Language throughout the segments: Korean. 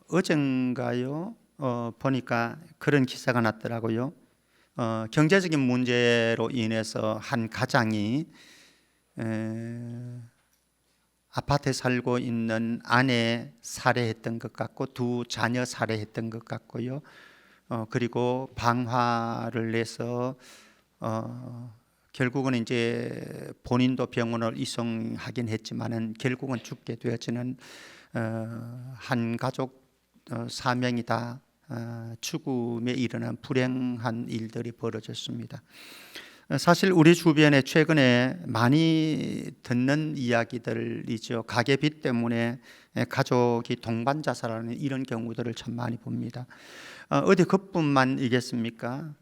어젠가요? 보니까 그런 기사가 났더라고요. 경제적인 문제로 인해서 한 가장이 아파트에 살고 있는 아내 살해했던 것 같고 두 자녀 살해했던 것 같고요. 그리고 방화를 내서 결국은 이제 본인도 병원을 이송하긴 했지만은 결국은 죽게 되어지는 한 가족 4명이 다 죽음에 이르는 불행한 일들이 벌어졌습니다. 사실 우리 주변에 최근에 많이 듣는 이야기들이죠. 가계비 때문에 가족이 동반 자살하는 이런 경우들을 참 많이 봅니다. 어디 그뿐만이겠습니까?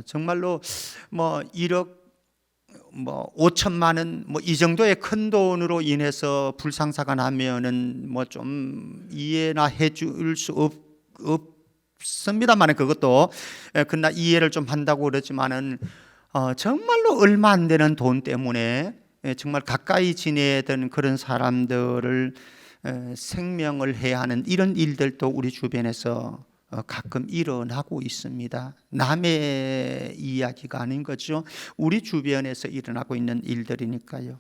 정말로 뭐 1억 5천만 원 이 정도의 큰 돈으로 인해서 불상사가 나면은 좀 이해나 해줄 수 없습니다만 그것도 그러나 이해를 좀 한다고 그러지만은 정말로 얼마 안 되는 돈 때문에 정말 가까이 지내던 그런 사람들을 생명을 해야 하는 이런 일들도 우리 주변에서 가끔 일어나고 있습니다. 남의 이야기가 아닌 거죠. 우리 주변에서 일어나고 있는 일들이니까요.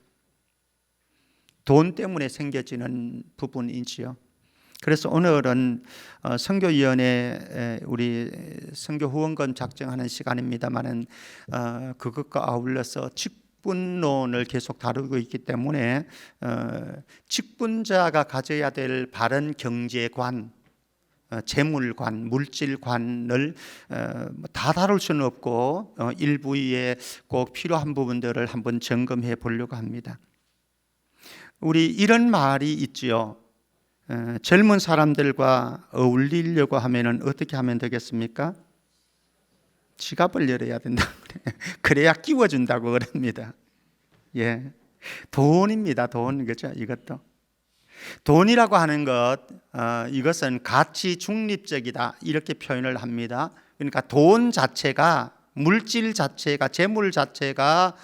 돈 때문에 생겨지는 부분이지요. 그래서 오늘은 선교위원회 우리 선교 후원금 작성하는 시간입니다만은 그것과 아울러서 직분론을 계속 다루고 있기 때문에 직분자가 가져야 될 바른 경제관, 재물관, 물질관을 다 다룰 수는 없고 일부에 꼭 필요한 부분들을 한번 점검해 보려고 합니다. 우리 이런 말이 있지요. 젊은 사람들과 어울리려고 하면은 어떻게 하면 되겠습니까? 지갑을 열어야 된다. 그래야 끼워준다고 그럽니다. 예, 돈입니다. 돈, 그죠? 이것도 돈이라고 하는 것, 이것은 가치 중립적이다 이렇게 표현을 합니다. 그러니까 돈 자체가, 물질 자체가, 재물 자체가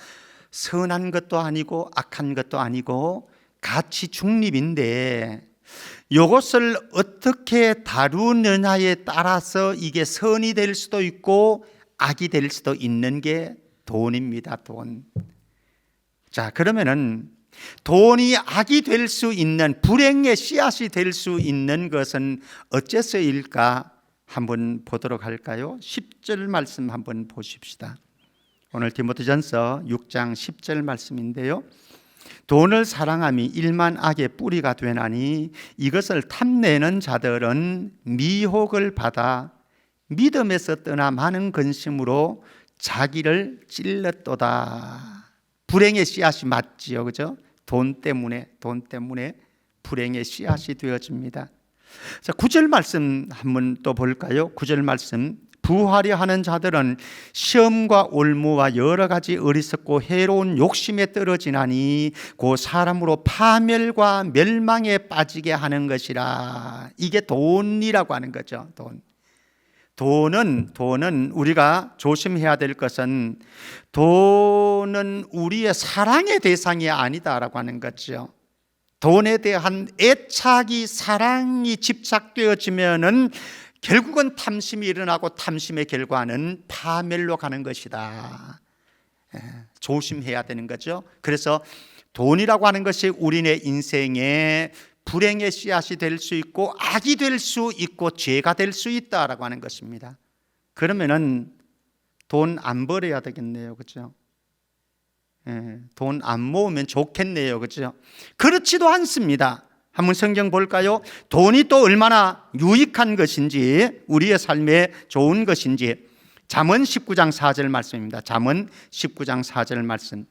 선한 것도 아니고 악한 것도 아니고 가치 중립인데 이것을 어떻게 다루느냐에 따라서 이게 선이 될 수도 있고 악이 될 수도 있는 게 돈입니다. 돈. 자, 그러면은 돈이 악이 될 수 있는, 불행의 씨앗이 될 수 있는 것은 어째서일까 한번 보도록 할까요? 10절 말씀 한번 보십시다. 오늘 디모데전서 6장 10절 말씀인데요. 돈을 사랑함이 일만 악의 뿌리가 되나니 이것을 탐내는 자들은 미혹을 받아 믿음에서 떠나 많은 근심으로 자기를 찔렀도다. 불행의 씨앗이 맞지요, 그죠? 돈 때문에 불행의 씨앗이 되어집니다. 자, 9절 말씀 한번 또 볼까요? 9절 말씀. 부하려 하는 자들은 시험과 올무와 여러 가지 어리석고 해로운 욕심에 떨어지나니 그 사람으로 파멸과 멸망에 빠지게 하는 것이라. 이게 돈이라고 하는 거죠. 돈은 우리가 조심해야 될 것은 돈은 우리의 사랑의 대상이 아니다라고 하는 거죠. 돈에 대한 애착이, 사랑이 집착되어지면은 결국은 탐심이 일어나고 탐심의 결과는 파멸로 가는 것이다. 조심해야 되는 거죠. 그래서 돈이라고 하는 것이 우리네 인생에 불행의 씨앗이 될 수 있고 악이 될 수 있고 죄가 될 수 있다라고 하는 것입니다. 그러면은 돈 안 벌어야 되겠네요, 그렇죠? 돈 안 모으면 좋겠네요, 그렇죠? 그렇지도 않습니다. 한번 성경 볼까요? 돈이 또 얼마나 유익한 것인지, 우리의 삶에 좋은 것인지. 잠언 19장 4절 말씀입니다. 잠언 19장 4절 말씀.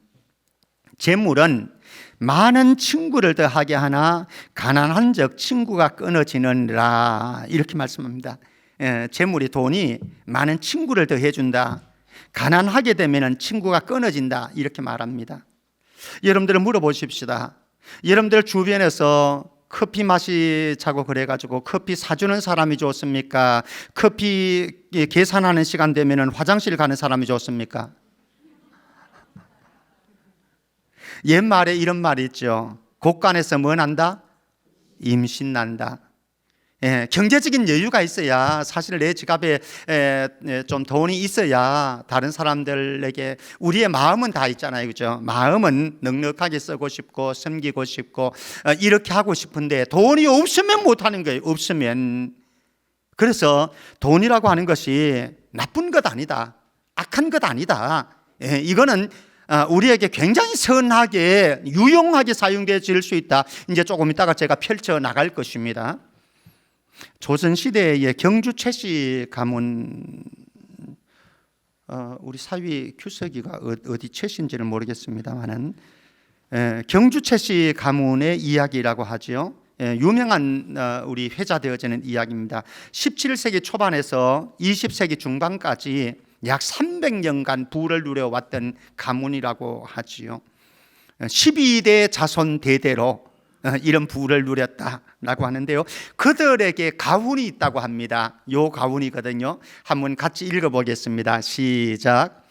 재물은 많은 친구를 더하게 하나 가난한 적 친구가 끊어지느니라. 이렇게 말씀합니다. 재물이, 돈이 많은 친구를 더해준다. 가난하게 되면 친구가 끊어진다. 이렇게 말합니다. 여러분들 물어보십시다. 여러분들 주변에서 커피 마시자고 그래가지고 커피 사주는 사람이 좋습니까? 커피 계산하는 시간 되면 화장실 가는 사람이 좋습니까? 옛말에 이런 말이 있죠. 곳간에서 뭐 난다? 임신 난다. 경제적인 여유가 있어야, 사실 내 지갑에 좀 돈이 있어야 다른 사람들에게, 우리의 마음은 다 있잖아요, 그죠? 마음은 넉넉하게 쓰고 싶고 섬기고 싶고 이렇게 하고 싶은데 돈이 없으면 못하는 거예요. 없으면. 그래서 돈이라고 하는 것이 나쁜 것 아니다, 악한 것 아니다. 이거는 우리에게 굉장히 선하게 유용하게 사용되어질 수 있다. 이제 조금 있다가 제가 펼쳐 나갈 것입니다. 조선시대의 경주 최씨 가문, 우리 사위 규석이가 어디 최씨인지는 모르겠습니다만은 경주 최씨 가문의 이야기라고 하죠. 유명한 우리 회자되어지는 이야기입니다. 17세기 초반에서 20세기 중반까지 약 300년간 부를 누려왔던 가문이라고 하지요. 12대 자손 대대로 이런 부를 누렸다라고 하는데요. 그들에게 가훈이 있다고 합니다. 요 가훈이거든요. 한번 같이 읽어보겠습니다. 시작.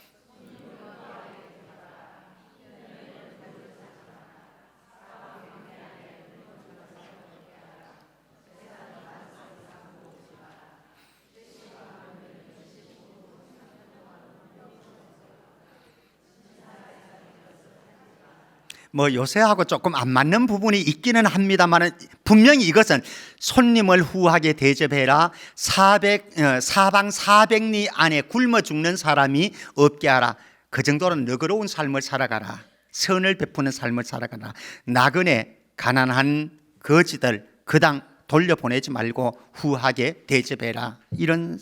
요새하고 조금 안 맞는 부분이 있기는 합니다만 분명히 이것은 손님을 후하게 대접해라, 사방 400리 안에 굶어 죽는 사람이 없게 하라, 그 정도로 너그러운 삶을 살아가라, 선을 베푸는 삶을 살아가라, 나그네 가난한 거지들 그당 돌려보내지 말고 후하게 대접해라, 이런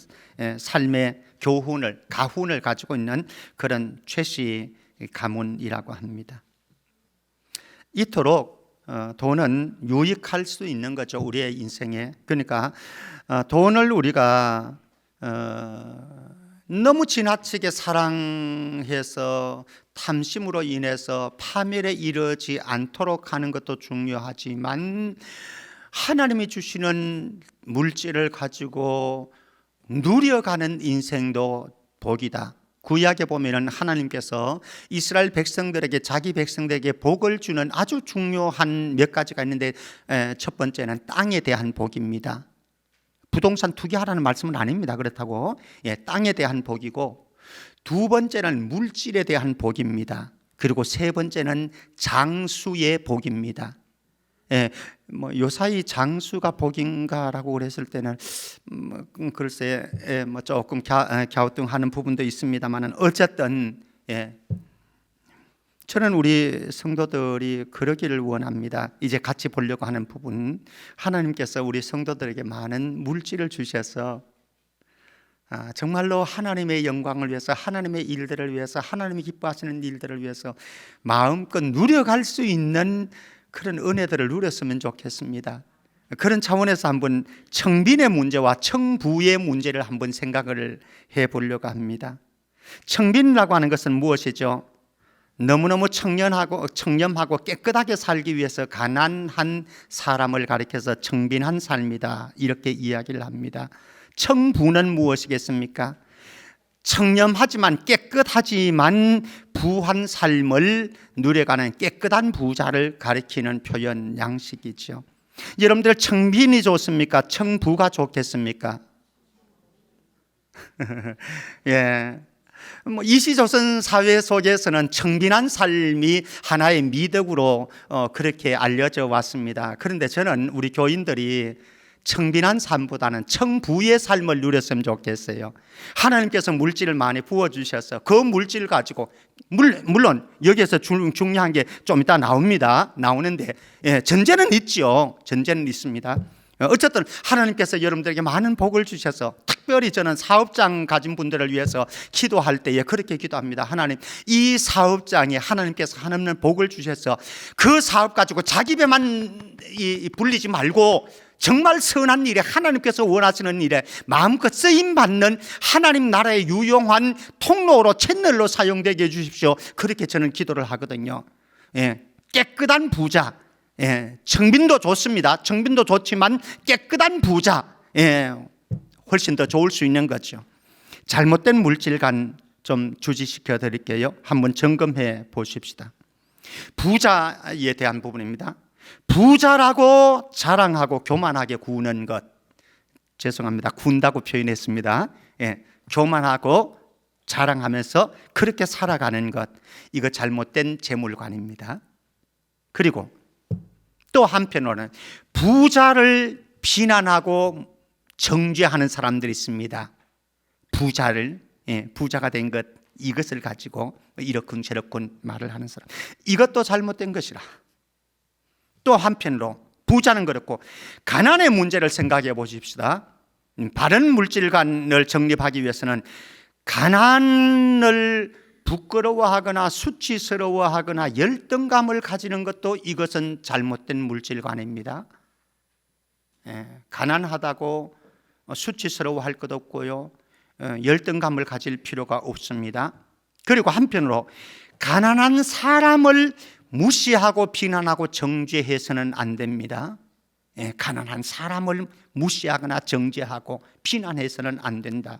삶의 가훈을 가지고 있는 그런 최씨 가문이라고 합니다. 이토록 돈은 유익할 수 있는 거죠, 우리의 인생에. 그러니까 돈을 우리가 너무 지나치게 사랑해서 탐심으로 인해서 파멸에 이르지 않도록 하는 것도 중요하지만, 하나님이 주시는 물질을 가지고 누려가는 인생도 복이다. 구약에 보면은 하나님께서 이스라엘 백성들에게, 자기 백성들에게 복을 주는 아주 중요한 몇 가지가 있는데, 첫 번째는 땅에 대한 복입니다. 부동산 투기하라는 말씀은 아닙니다. 그렇다고 땅에 대한 복이고, 두 번째는 물질에 대한 복입니다. 그리고 세 번째는 장수의 복입니다. 요사이 장수가 복인가라고 그랬을 때는 글쎄 조금 갸우뚱하는 부분도 있습니다만, 어쨌든 저는 우리 성도들이 그러기를 원합니다. 이제 같이 보려고 하는 부분, 하나님께서 우리 성도들에게 많은 물질을 주셔서 정말로 하나님의 영광을 위해서, 하나님의 일들을 위해서, 하나님이 기뻐하시는 일들을 위해서 마음껏 누려갈 수 있는 그런 은혜들을 누렸으면 좋겠습니다. 그런 차원에서 한번 청빈의 문제와 청부의 문제를 한번 생각을 해보려고 합니다. 청빈이라고 하는 것은 무엇이죠? 너무너무 청렴하고 깨끗하게 살기 위해서 가난한 사람을 가리켜서 청빈한 삶이다, 이렇게 이야기를 합니다. 청부는 무엇이겠습니까? 청렴하지만 깨끗하지만 부한 삶을 누려가는 깨끗한 부자를 가리키는 표현 양식이죠. 여러분들 청빈이 좋습니까? 청부가 좋겠습니까? 이시조선 사회 속에서는 청빈한 삶이 하나의 미덕으로 그렇게 알려져 왔습니다. 그런데 저는 우리 교인들이 청빈한 삶보다는 청부의 삶을 누렸으면 좋겠어요. 하나님께서 물질을 많이 부어주셔서 그 물질을 가지고, 물론 여기에서 중요한 게 좀 이따 나오는데 전제는 있죠. 전제는 있습니다. 어쨌든 하나님께서 여러분들에게 많은 복을 주셔서, 특별히 저는 사업장 가진 분들을 위해서 기도할 때에 그렇게 기도합니다. 하나님, 이 사업장에 하나님께서 하나님 복을 주셔서 그 사업 가지고 자기 배만 불리지 말고 정말 선한 일에, 하나님께서 원하시는 일에 마음껏 쓰임받는 하나님 나라의 유용한 통로로, 채널로 사용되게 해주십시오. 그렇게 저는 기도를 하거든요. 깨끗한 부자, 청빈도 좋습니다. 청빈도 좋지만 깨끗한 부자, 훨씬 더 좋을 수 있는 거죠. 잘못된 물질관 좀 주지시켜 드릴게요. 한번 점검해 보십시다. 부자에 대한 부분입니다. 부자라고 자랑하고 교만하게 구는 것, 죄송합니다. 군다고 표현했습니다. 예, 교만하고 자랑하면서 그렇게 살아가는 것, 이거 잘못된 재물관입니다. 그리고 또 한편으로는 부자를 비난하고 정죄하는 사람들이 있습니다. 부자가 된 것, 이것을 가지고 이렇군 저렇군 말을 하는 사람, 이것도 잘못된 것이라. 또 한편으로 부자는 그렇고 가난의 문제를 생각해 보십시다. 바른 물질관을 정립하기 위해서는 가난을 부끄러워하거나 수치스러워하거나 열등감을 가지는 것도 이것은 잘못된 물질관입니다. 가난하다고 수치스러워할 것 없고요, 열등감을 가질 필요가 없습니다. 그리고 한편으로 가난한 사람을 무시하고 비난하고 정죄해서는 안 됩니다. 가난한 사람을 무시하거나 정죄하고 비난해서는 안 된다.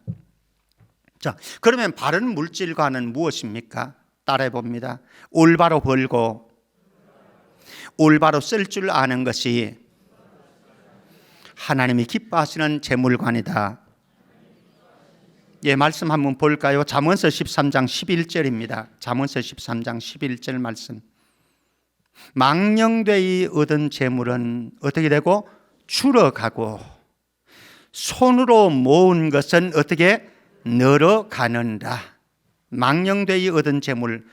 자, 그러면 바른 물질관은 무엇입니까? 따라해 봅니다. 올바로 벌고 올바로 쓸 줄 아는 것이 하나님이 기뻐하시는 재물관이다. 예, 말씀 한번 볼까요? 잠언서 13장 11절입니다. 잠언서 13장 11절 말씀. 망령되이 얻은 재물은 어떻게 되고? 줄어가고 손으로 모은 것은 어떻게? 늘어가는다. 망령되이 얻은 재물,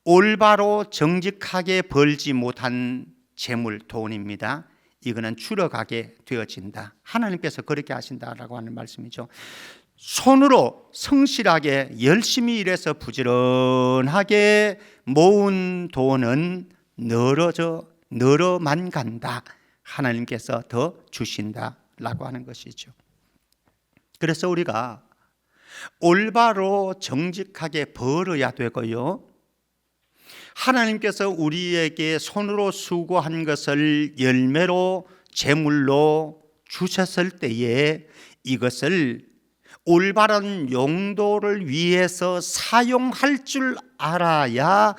올바로 정직하게 벌지 못한 재물, 돈입니다. 이거는 줄어가게 되어진다. 하나님께서 그렇게 하신다라고 하는 말씀이죠. 손으로 성실하게 열심히 일해서 부지런하게 모은 돈은 늘어만 간다. 하나님께서 더 주신다라고 하는 것이죠. 그래서 우리가 올바로 정직하게 벌어야 되고요, 하나님께서 우리에게 손으로 수고한 것을 열매로 재물로 주셨을 때에 이것을 올바른 용도를 위해서 사용할 줄 알아야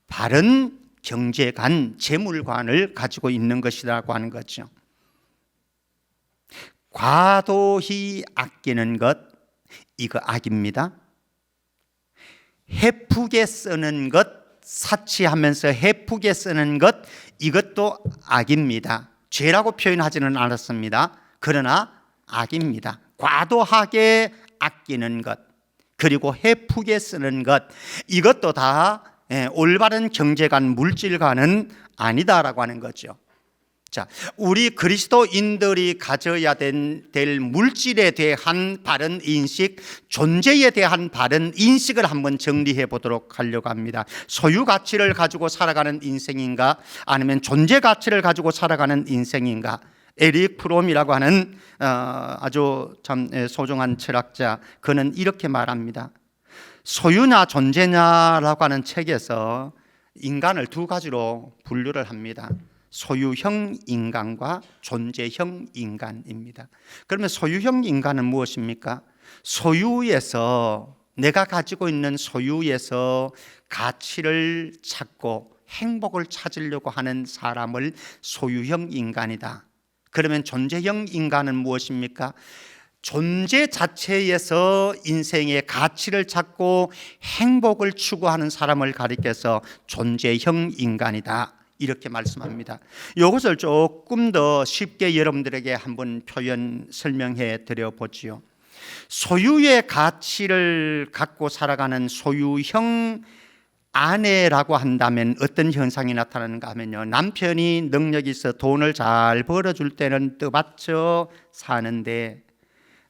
바른 경제관, 재물관을 가지고 있는 것이라고 하는 거죠. 과도히 아끼는 것, 이거 악입니다. 헤프게 쓰는 것, 사치하면서 헤프게 쓰는 것, 이것도 악입니다. 죄라고 표현하지는 않았습니다. 그러나 악입니다. 과도하게 아끼는 것, 그리고 헤프게 쓰는 것, 이것도 다 올바른 경제관, 물질관은 아니다라고 하는 거죠. 자, 우리 그리스도인들이 가져야 될 물질에 대한 바른 인식, 존재에 대한 바른 인식을 한번 정리해 보도록 하려고 합니다. 소유 가치를 가지고 살아가는 인생인가, 아니면 존재 가치를 가지고 살아가는 인생인가? 에릭 프롬이라고 하는 아주 참 소중한 철학자, 그는 이렇게 말합니다. 소유냐 존재냐라고 하는 책에서 인간을 두 가지로 분류를 합니다. 소유형 인간과 존재형 인간입니다. 그러면 소유형 인간은 무엇입니까? 소유에서, 내가 가지고 있는 소유에서 가치를 찾고 행복을 찾으려고 하는 사람을 소유형 인간이다. 그러면 존재형 인간은 무엇입니까? 존재 자체에서 인생의 가치를 찾고 행복을 추구하는 사람을 가리켜서 존재형 인간이다, 이렇게 말씀합니다. 이것을 조금 더 쉽게 여러분들에게 한번 설명해 드려 보지요. 소유의 가치를 갖고 살아가는 소유형 아내라고 한다면 어떤 현상이 나타나는가 하면요, 남편이 능력이 있어 돈을 잘 벌어줄 때는 떠받쳐 사는데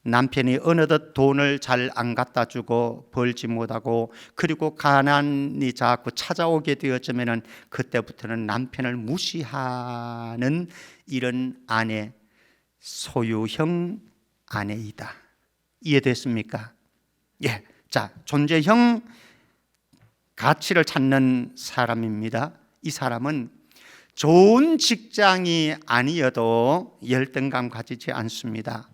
남편이 어느덧 돈을 잘 안 갖다 주고 벌지 못하고, 그리고 가난이 자꾸 찾아오게 되어지면 그때부터는 남편을 무시하는 이런 아내, 소유형 아내이다. 이해됐습니까? 예. 자, 존재형 가치를 찾는 사람입니다. 이 사람은 좋은 직장이 아니어도 열등감 가지지 않습니다.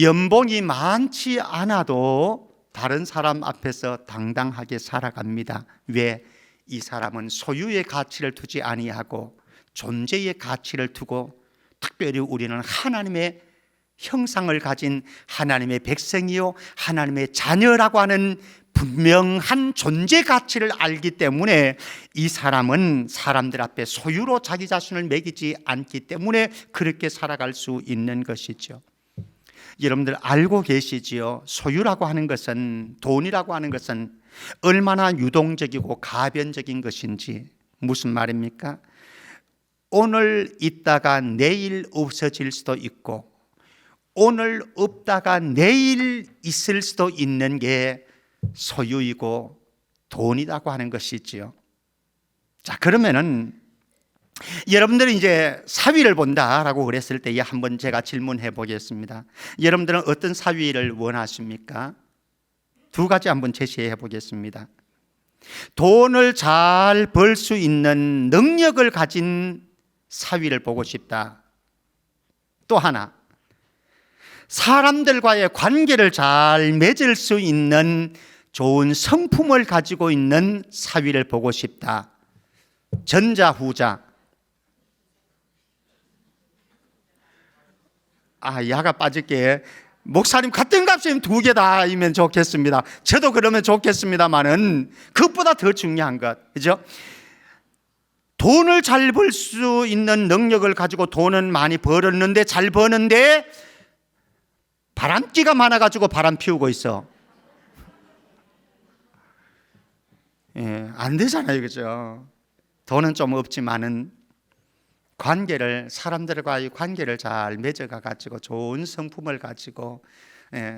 연봉이 많지 않아도 다른 사람 앞에서 당당하게 살아갑니다. 왜? 이 사람은 소유의 가치를 두지 아니하고 존재의 가치를 두고, 특별히 우리는 하나님의 형상을 가진 하나님의 백성이요 하나님의 자녀라고 하는 분명한 존재 가치를 알기 때문에 이 사람은 사람들 앞에 소유로 자기 자신을 매기지 않기 때문에 그렇게 살아갈 수 있는 것이죠. 여러분들 알고 계시지요? 소유라고 하는 것은, 돈이라고 하는 것은 얼마나 유동적이고 가변적인 것인지. 무슨 말입니까? 오늘 있다가 내일 없어질 수도 있고 오늘 없다가 내일 있을 수도 있는 게 소유이고 돈이라고 하는 것이지요. 자, 그러면은 여러분들이 이제 사위를 본다라고 그랬을 때에 한번 제가 질문해 보겠습니다. 여러분들은 어떤 사위를 원하십니까? 두 가지 한번 제시해 보겠습니다. 돈을 잘 벌 수 있는 능력을 가진 사위를 보고 싶다. 또 하나, 사람들과의 관계를 잘 맺을 수 있는 좋은 성품을 가지고 있는 사위를 보고 싶다. 전자, 후자. 야가 빠질게. 목사님 같은 값이면 두 개 다이면 좋겠습니다. 저도 그러면 좋겠습니다만은 그것보다 더 중요한 것, 그죠? 돈을 잘 벌 수 있는 능력을 가지고 돈은 많이 벌었는데, 잘 버는데 바람기가 많아가지고 바람 피우고 있어. 안 되잖아요, 그죠? 돈은 좀 없지만은 사람들과의 관계를 잘 맺어가 가지고 좋은 성품을 가지고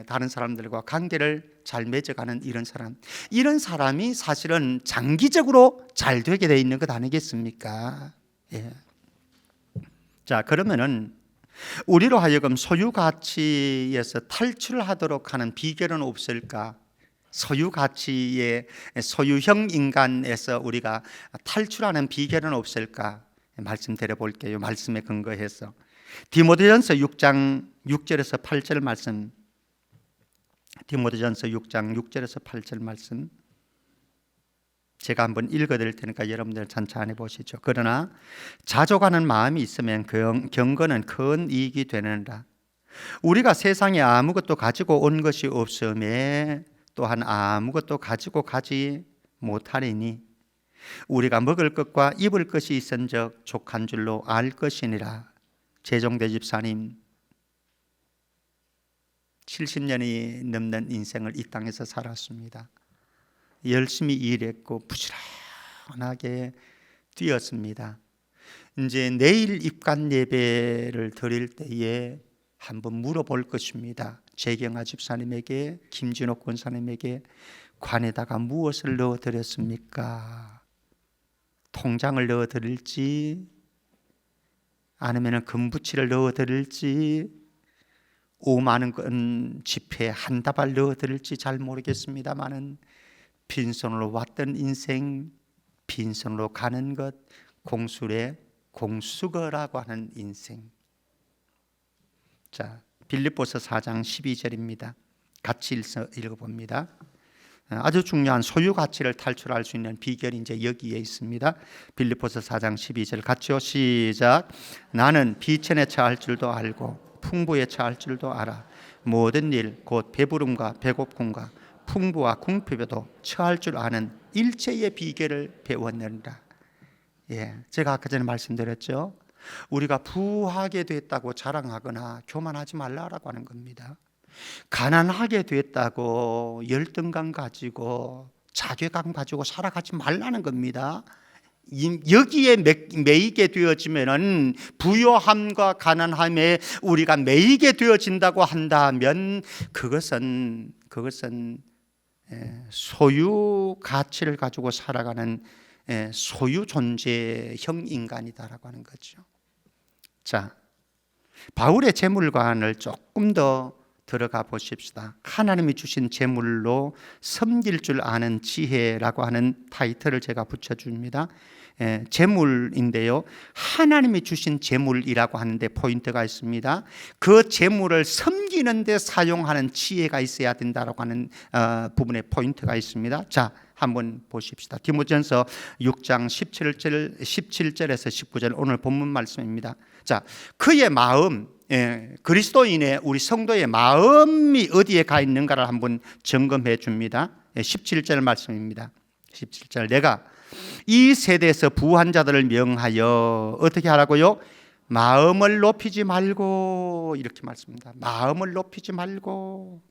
다른 사람들과 관계를 잘 맺어가는 이런 사람이 사실은 장기적으로 잘 되게 돼 있는 것 아니겠습니까? 자, 그러면은 우리로 하여금 소유 가치에서 탈출하도록 하는 비결은 없을까? 소유 가치의 소유형 인간에서 우리가 탈출하는 비결은 없을까? 말씀드려 볼게요. 말씀에 근거해서 디모데전서 6장 6절에서 8절 말씀, 디모데전서 6장 6절에서 8절 말씀 제가 한번 읽어드릴 테니까 여러분들 찬찬히 보시죠. 그러나 자족하는 마음이 있으면 경건은 큰 이익이 되느니라. 우리가 세상에 아무것도 가지고 온 것이 없음에 또한 아무것도 가지고 가지 못하리니 우리가 먹을 것과 입을 것이 있은즉 족한 줄로 알 것이니라. 재종대 집사님 70년이 넘는 인생을 이 땅에서 살았습니다. 열심히 일했고 부지런하게 뛰었습니다. 이제 내일 입관 예배를 드릴 때에 한번 물어볼 것입니다. 재경아 집사님에게, 김진옥 권사님에게 관에다가 무엇을 넣어드렸습니까? 통장을 넣어드릴지 아니면 금부치를 넣어드릴지 5만 원 지폐 한 다발 넣어드릴지 잘 모르겠습니다만은 빈손으로 왔던 인생, 빈손으로 가는 것, 공술의 공수거라고 하는 인생. 자, 빌립보서 4장 12절입니다. 같이 읽어봅니다. 아주 중요한 소유 가치를 탈출할 수 있는 비결이 이제 여기에 있습니다. 빌립보서 4장 12절 같이요. 시작. 나는 비천에 처할 줄도 알고 풍부에 처할 줄도 알아. 모든 일 곧 배부름과 배고픔과 풍부와 궁핍에도 처할 줄 아는 일체의 비결을 배웠느니라. 제가 아까 전에 말씀드렸죠. 우리가 부하게 됐다고 자랑하거나 교만하지 말라라고 하는 겁니다. 가난하게 됐다고 열등감 가지고 자괴감 가지고 살아가지 말라는 겁니다. 여기에 매이게 되어지면은 부요함과 가난함에 우리가 매이게 되어진다고 한다면 그것은 소유 가치를 가지고 살아가는 소유 존재형 인간이다라고 하는 거죠. 자, 바울의 재물관을 조금 더 들어가 보십시다. 하나님이 주신 재물로 섬길 줄 아는 지혜라고 하는 타이틀을 제가 붙여줍니다. 재물인데요, 하나님이 주신 재물이라고 하는데 포인트가 있습니다. 그 재물을 섬기는 데 사용하는 지혜가 있어야 된다라고 하는 부분에 포인트가 있습니다. 자, 한번 보십시다. 디모데전서 6장 17절에서 19절 오늘 본문 말씀입니다. 자, 그의 마음, 그리스도인의 우리 성도의 마음이 어디에 가 있는가를 한번 점검해 줍니다. 17절 말씀입니다. 17절, 내가 이 세대에서 부한 자들을 명하여 어떻게 하라고요? 마음을 높이지 말고, 이렇게 말씀합니다. 마음을 높이지 말고.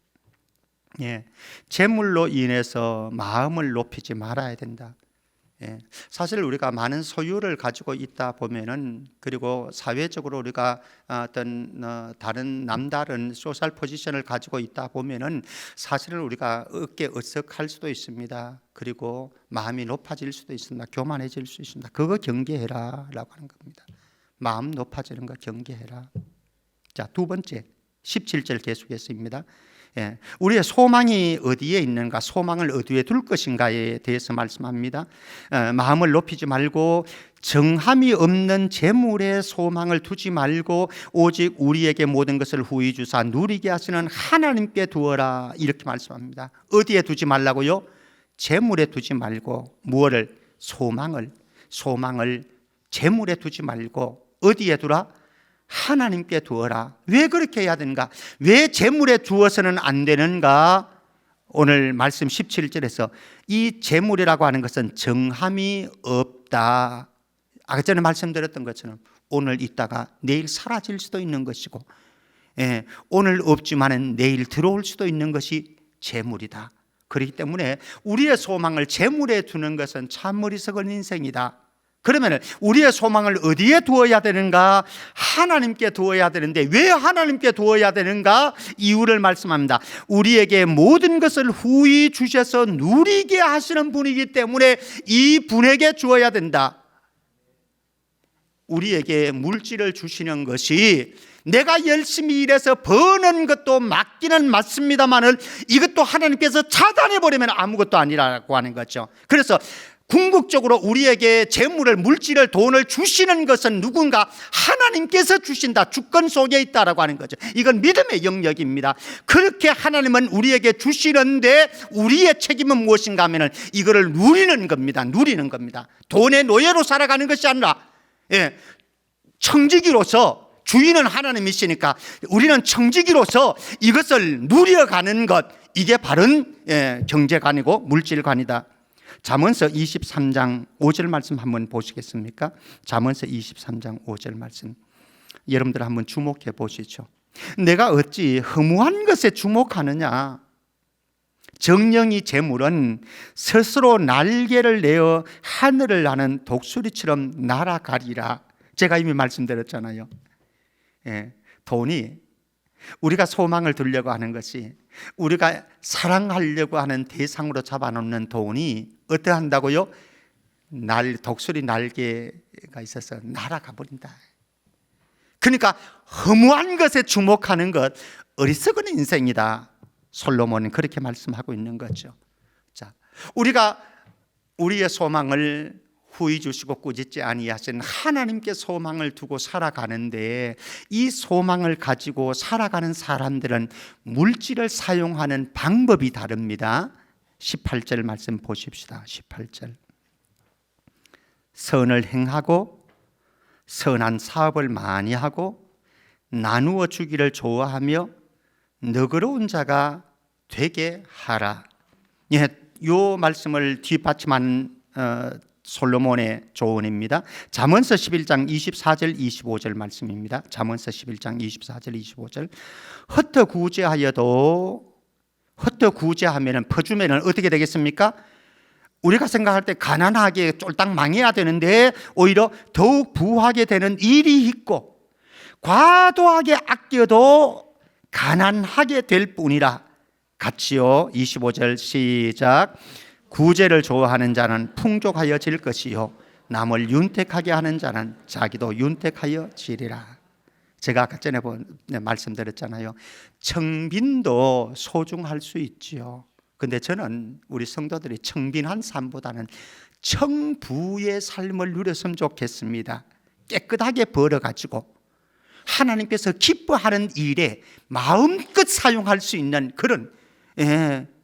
재물로 인해서 마음을 높이지 말아야 된다. 사실 우리가 많은 소유를 가지고 있다 보면은, 그리고 사회적으로 우리가 어떤 다른 남다른 소셜 포지션을 가지고 있다 보면은 사실은 우리가 어깨 어석할 수도 있습니다. 그리고 마음이 높아질 수도 있습니다. 교만해질 수 있습니다. 그거 경계해라라고 하는 겁니다. 마음 높아지는 거 경계해라. 자, 두 번째 17절 계속했습니다. 우리의 소망이 어디에 있는가, 소망을 어디에 둘 것인가에 대해서 말씀합니다. 마음을 높이지 말고 정함이 없는 재물에 소망을 두지 말고 오직 우리에게 모든 것을 후히 주사 누리게 하시는 하나님께 두어라, 이렇게 말씀합니다. 어디에 두지 말라고요? 재물에 두지 말고, 무엇을? 소망을 재물에 두지 말고 어디에 두라? 하나님께 두어라. 왜 그렇게 해야 되는가? 왜 재물에 두어서는 안 되는가? 오늘 말씀 17절에서 이 재물이라고 하는 것은 정함이 없다. 아까 전에 말씀드렸던 것처럼 오늘 있다가 내일 사라질 수도 있는 것이고, 오늘 없지만은 내일 들어올 수도 있는 것이 재물이다. 그렇기 때문에 우리의 소망을 재물에 두는 것은 참 어리석은 인생이다. 그러면 우리의 소망을 어디에 두어야 되는가? 하나님께 두어야 되는데, 왜 하나님께 두어야 되는가? 이유를 말씀합니다. 우리에게 모든 것을 후히 주셔서 누리게 하시는 분이기 때문에 이 분에게 주어야 된다. 우리에게 물질을 주시는 것이 내가 열심히 일해서 버는 것도 맞기는 맞습니다만은 이것도 하나님께서 차단해버리면 아무것도 아니라고 하는 거죠. 그래서 궁극적으로 우리에게 재물을, 물질을, 돈을 주시는 것은 누군가? 하나님께서 주신다. 주권 속에 있다라고 하는 거죠. 이건 믿음의 영역입니다. 그렇게 하나님은 우리에게 주시는데 우리의 책임은 무엇인가 하면은 이거를 누리는 겁니다. 누리는 겁니다. 돈의 노예로 살아가는 것이 아니라, 청지기로서, 주인은 하나님이시니까 우리는 청지기로서 이것을 누려가는 것, 이게 바른 경제관이고 물질관이다. 잠언서 23장 5절 말씀 한번 보시겠습니까? 잠언서 23장 5절 말씀, 여러분들 한번 주목해 보시죠. 내가 어찌 허무한 것에 주목하느냐? 정령이 재물은 스스로 날개를 내어 하늘을 나는 독수리처럼 날아가리라. 제가 이미 말씀드렸잖아요. 돈이, 우리가 소망을 두려고 하는 것이, 우리가 사랑하려고 하는 대상으로 잡아놓는 돈이 어떠한다고요? 독수리 날개가 있어서 날아가 버린다. 그러니까 허무한 것에 주목하는 것, 어리석은 인생이다. 솔로몬은 그렇게 말씀하고 있는 거죠. 자, 우리가 우리의 소망을 후히 주시고 꾸짖지 아니하신 하나님께 소망을 두고 살아가는데, 이 소망을 가지고 살아가는 사람들은 물질을 사용하는 방법이 다릅니다. 18절 말씀 보십시다. 18절, 선을 행하고 선한 사업을 많이 하고 나누어 주기를 좋아하며 너그러운 자가 되게 하라. 요 말씀을 뒷받침한 솔로몬의 조언입니다. 잠언서 11장 24절 25절 말씀입니다. 잠언서 11장 24절 25절. 헛되구제하면은, 퍼주면은 어떻게 되겠습니까? 우리가 생각할 때 가난하게 쫄딱 망해야 되는데 오히려 더욱 부하게 되는 일이 있고, 과도하게 아껴도 가난하게 될 뿐이라. 같이요. 25절 시작. 구제를 좋아하는 자는 풍족하여질 것이요 남을 윤택하게 하는 자는 자기도 윤택하여지리라. 제가 아까 전에 말씀드렸잖아요. 청빈도 소중할 수 있지요. 근데 저는 우리 성도들이 청빈한 삶보다는 청부의 삶을 누렸으면 좋겠습니다. 깨끗하게 벌어가지고 하나님께서 기뻐하는 일에 마음껏 사용할 수 있는 그런,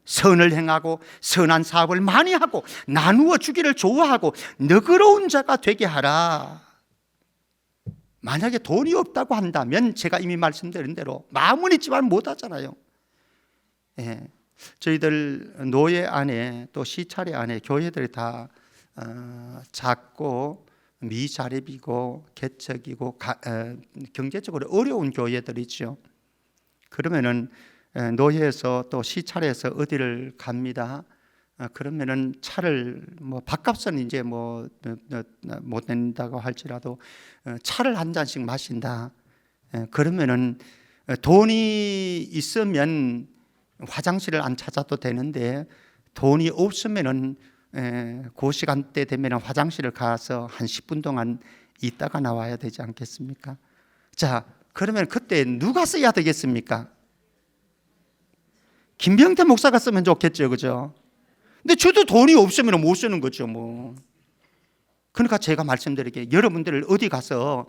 선을 행하고 선한 사업을 많이 하고 나누어 주기를 좋아하고 너그러운 자가 되게 하라. 만약에 돈이 없다고 한다면 제가 이미 말씀드린 대로 마음은 있지만 못하잖아요. 예. 저희들 노예 안에 또 시차례 안에 교회들이 다 작고 미자립이고 개척이고 경제적으로 어려운 교회들이죠. 그러면은 노예에서 또 시차례에서 어디를 갑니다. 그러면은 차를 뭐 밥값은 이제 뭐 못 낸다고 할지라도 차를 한 잔씩 마신다. 그러면은 돈이 있으면 화장실을 안 찾아도 되는데 돈이 없으면은 그 시간대 되면 화장실을 가서 한 10분 동안 있다가 나와야 되지 않겠습니까? 자, 그러면 그때 누가 써야 되겠습니까? 김병태 목사가 쓰면 좋겠죠, 그죠? 근데 저도 돈이 없으면 못 쓰는 거죠, 뭐. 그러니까 제가 말씀드리게, 여러분들 어디 가서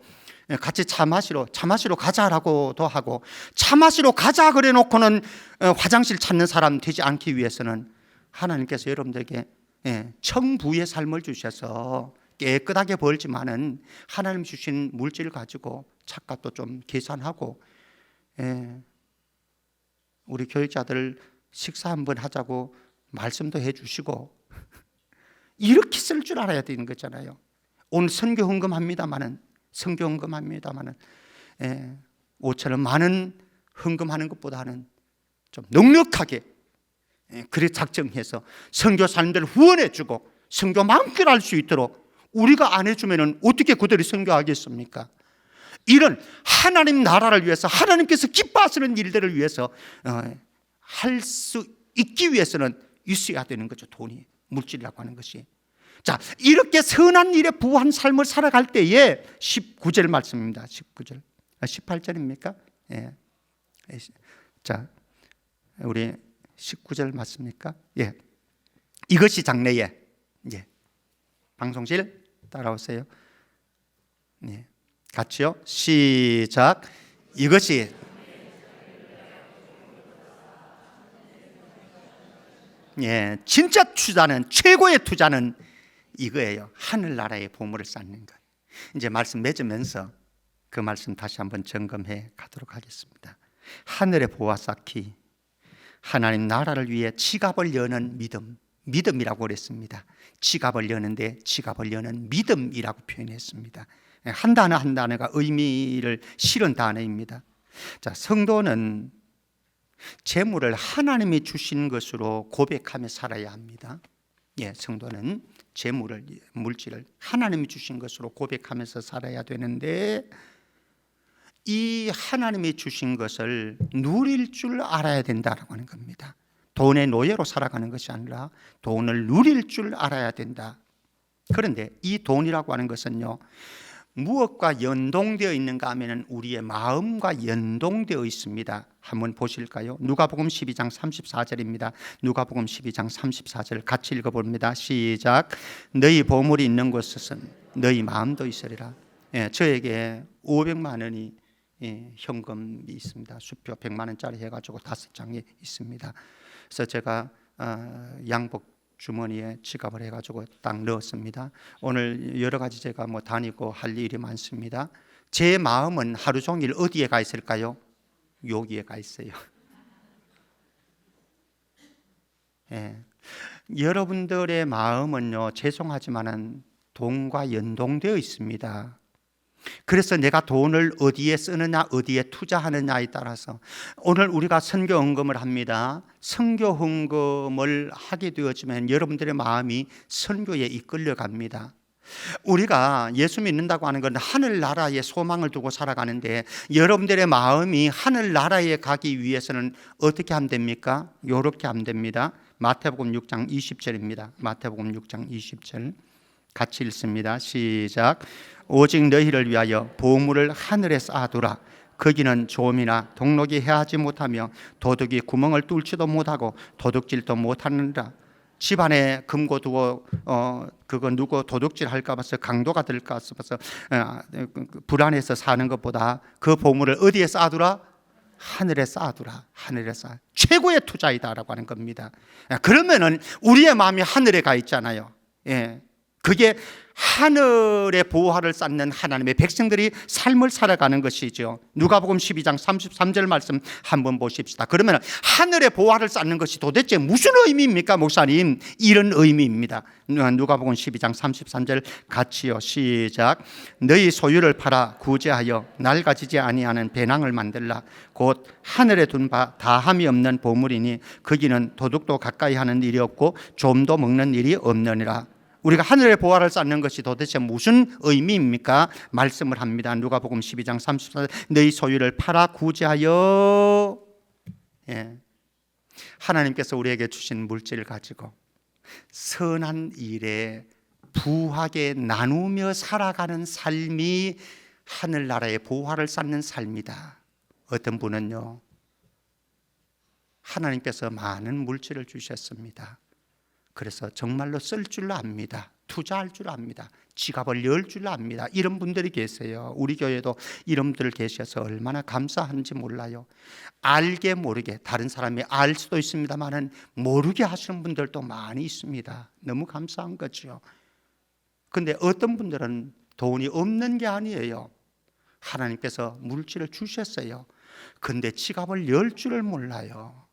같이 차 마시러 가자라고도 하고, 차 마시러 가자 그래 놓고는 화장실 찾는 사람 되지 않기 위해서는 하나님께서 여러분들에게 청부의 삶을 주셔서 깨끗하게 벌지만은 하나님 주신 물질 가지고 착각도 좀 계산하고, 우리 교육자들 식사 한번 하자고 말씀도 해주시고 이렇게 쓸 줄 알아야 되는 거잖아요. 오늘 선교 헌금합니다마는 5,000원 많은 헌금하는 것보다는 좀 넉넉하게 그래 작정해서 선교사님들 후원해주고 선교 마음껏 할 수 있도록 우리가 안 해주면 어떻게 그들이 선교하겠습니까? 이런 하나님 나라를 위해서 하나님께서 기뻐하시는 일들을 위해서 할 수 있기 위해서는 있어야 되는 거죠. 돈이, 물질이라고 하는 것이. 자, 이렇게 선한 일에 부한 삶을 살아갈 때에 19절 말씀입니다. 19절, 18절입니까? 예. 자, 우리 19절 맞습니까? 예. 이것이 장래에, 예. 방송실 따라오세요. 예. 같이요. 시작. 이것이 진짜 투자는, 최고의 투자는 이거예요. 하늘나라의 보물을 쌓는 것. 이제 말씀 맺으면서 그 말씀 다시 한번 점검해 가도록 하겠습니다. 하늘의 보화 쌓기, 하나님 나라를 위해 지갑을 여는 믿음, 믿음이라고 그랬습니다. 지갑을 여는데 지갑을 여는 믿음이라고 표현했습니다. 한 단어 한 단어가 의미를 실은 단어입니다. 자, 성도는 재물을 하나님이 주신 것으로 고백하며 살아야 합니다. 예, 성도는 재물을, 물질을 하나님이 주신 것으로 고백하면서 살아야 되는데, 이 하나님이 주신 것을 누릴 줄 알아야 된다라고 하는 겁니다. 돈의 노예로 살아가는 것이 아니라 돈을 누릴 줄 알아야 된다. 그런데 이 돈이라고 하는 것은요, 무엇과 연동되어 있는가 하면 우리의 마음과 연동되어 있습니다. 한번 보실까요? 누가복음 12장 34절입니다. 누가복음 12장 34절 같이 읽어봅니다. 시작. 너희 보물이 있는 곳에서는 너희 마음도 있으리라. 예, 저에게 500만 원이 현금이 있습니다. 수표 100만 원짜리 해가지고 5장이 있습니다. 그래서 제가 양복 주머니에 지갑을 해가지고 딱 넣었습니다. 오늘 여러 가지 제가 뭐 다니고 할 일이 많습니다. 제 마음은 하루 종일 어디에 가 있을까요? 여기에 가 있어요. 예. 여러분들의 마음은요, 죄송하지만은 돈과 연동되어 있습니다. 그래서 내가 돈을 어디에 쓰느냐, 어디에 투자하느냐에 따라서 오늘 우리가 선교 헌금을 합니다. 선교 헌금을 하게 되어지면 여러분들의 마음이 선교에 이끌려 갑니다. 우리가 예수 믿는다고 하는 건 하늘나라에 소망을 두고 살아가는데, 여러분들의 마음이 하늘나라에 가기 위해서는 어떻게 하면 됩니까? 이렇게 하면 됩니다. 마태복음 6장 20절입니다. 마태복음 6장 20절 같이 읽습니다. 시작. 오직 너희를 위하여 보물을 하늘에 쌓아두라. 거기는 조미나 동록이 해하지 못하며 도둑이 구멍을 뚫지도 못하고 도둑질도 못하느니라. 집안에 금고 두고 그거 누구 도둑질 할까 봐서, 강도가 될까 봐서 불안해서 사는 것보다 그 보물을 어디에 쌓아두라? 하늘에 쌓아두라. 하늘에 쌓아. 최고의 투자이다라고 하는 겁니다. 그러면은 우리의 마음이 하늘에 가 있잖아요. 예. 그게 하늘의 보화를 쌓는 하나님의 백성들이 삶을 살아가는 것이죠. 누가복음 12장 33절 말씀 한번 보십시다. 그러면 하늘의 보화를 쌓는 것이 도대체 무슨 의미입니까, 목사님? 이런 의미입니다. 누가복음 12장 33절 같이요. 시작. 너희 소유를 팔아 구제하여 낡아지지 아니하는 배낭을 만들라. 곧 하늘에 둔 바 다함이 없는 보물이니 거기는 도둑도 가까이 하는 일이 없고 좀도 먹는 일이 없느니라. 우리가 하늘의 보화를 쌓는 것이 도대체 무슨 의미입니까? 말씀을 합니다. 누가복음 12장 34절 너희 소유를 팔아 구제하여. 하나님께서 우리에게 주신 물질을 가지고 선한 일에 부하게 나누며 살아가는 삶이 하늘나라의 보화를 쌓는 삶이다. 어떤 분은요, 하나님께서 많은 물질을 주셨습니다. 그래서 정말로 쓸 줄 압니다. 투자할 줄 압니다. 지갑을 열 줄 압니다. 이런 분들이 계세요. 우리 교회도 이런 분들 계셔서 얼마나 감사한지 몰라요. 알게 모르게, 다른 사람이 알 수도 있습니다만 모르게 하시는 분들도 많이 있습니다. 너무 감사한 거죠. 근데 어떤 분들은 돈이 없는 게 아니에요. 하나님께서 물질을 주셨어요. 근데 지갑을 열 줄을 몰라요.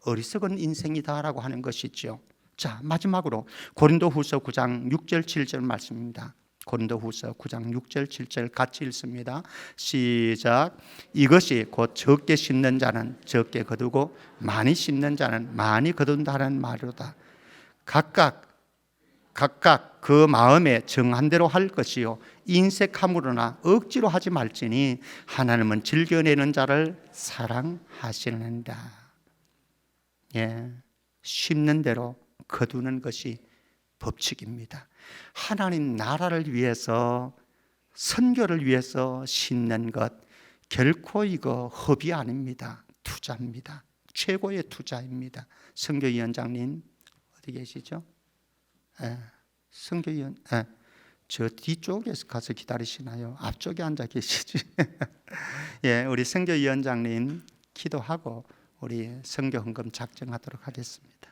어리석은 인생이다라고 하는 것이죠. 자, 마지막으로 고린도후서 9장 6절 7절 말씀입니다. 고린도후서 9장 6절 7절 같이 읽습니다. 시작. 이것이 곧 적게 심는 자는 적게 거두고 많이 심는 자는 많이 거둔다는 말이로다. 각각 그 마음에 정한 대로 할 것이요 인색함으로나 억지로 하지 말지니 하나님은 즐겨내는 자를 사랑하시는다. 심는 대로 거두는 것이 법칙입니다. 하나님 나라를 위해서, 선교를 위해서 심는 것 결코 이거 허비 아닙니다. 투자입니다. 최고의 투자입니다. 선교위원장님 어디 계시죠? 선교위원, 저 뒤쪽에서 가서 기다리시나요? 앞쪽에 앉아 계시지? 우리 선교위원장님 기도하고 우리 선교 헌금 작정하도록 하겠습니다.